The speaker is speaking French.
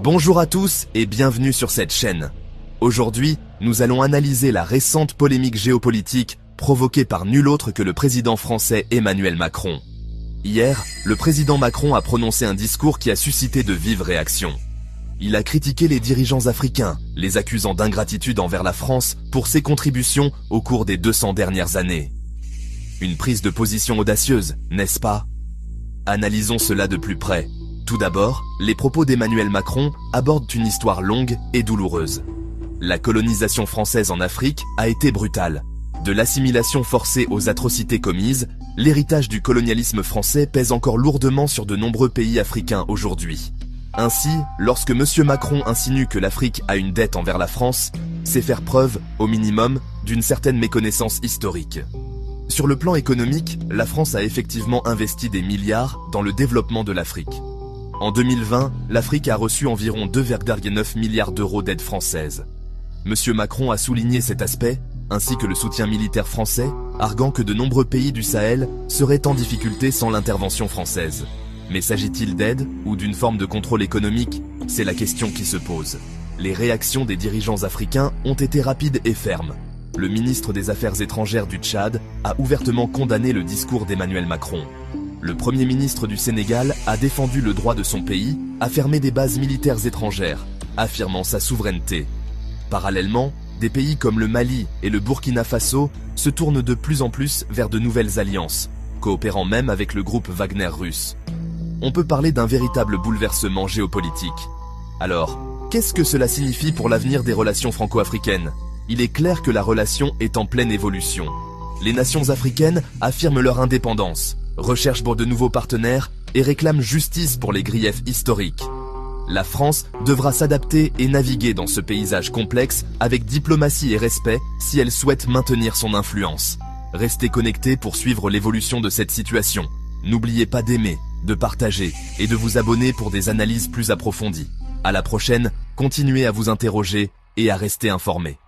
Bonjour à tous et bienvenue sur cette chaîne. Aujourd'hui, nous allons analyser la récente polémique géopolitique provoquée par nul autre que le président français Emmanuel Macron. Hier, le président Macron a prononcé un discours qui a suscité de vives réactions. Il a critiqué les dirigeants africains, les accusant d'ingratitude envers la France pour ses contributions au cours des 200 dernières années. Une prise de position audacieuse, n'est-ce pas? Analysons cela de plus près. Tout d'abord, les propos d'Emmanuel Macron abordent une histoire longue et douloureuse. La colonisation française en Afrique a été brutale. De l'assimilation forcée aux atrocités commises, l'héritage du colonialisme français pèse encore lourdement sur de nombreux pays africains aujourd'hui. Ainsi, lorsque M. Macron insinue que l'Afrique a une dette envers la France, c'est faire preuve, au minimum, d'une certaine méconnaissance historique. Sur le plan économique, la France a effectivement investi des milliards dans le développement de l'Afrique. En 2020, l'Afrique a reçu environ 2,9 milliards d'euros d'aide française. M. Macron a souligné cet aspect, ainsi que le soutien militaire français, arguant que de nombreux pays du Sahel seraient en difficulté sans l'intervention française. Mais s'agit-il d'aide ou d'une forme de contrôle économique? C'est la question qui se pose. Les réactions des dirigeants africains ont été rapides et fermes. Le ministre des Affaires étrangères du Tchad a ouvertement condamné le discours d'Emmanuel Macron. Le Premier ministre du Sénégal a défendu le droit de son pays à fermer des bases militaires étrangères, affirmant sa souveraineté. Parallèlement, des pays comme le Mali et le Burkina Faso se tournent de plus en plus vers de nouvelles alliances, coopérant même avec le groupe Wagner russe. On peut parler d'un véritable bouleversement géopolitique. Alors, qu'est-ce que cela signifie pour l'avenir des relations franco-africaines? Il est clair que la relation est en pleine évolution. Les nations africaines affirment leur indépendance, recherchent pour de nouveaux partenaires et réclament justice pour les griefs historiques. La France devra s'adapter et naviguer dans ce paysage complexe avec diplomatie et respect si elle souhaite maintenir son influence. Restez connectés pour suivre l'évolution de cette situation. N'oubliez pas d'aimer, de partager et de vous abonner pour des analyses plus approfondies. À la prochaine, continuez à vous interroger et à rester informés.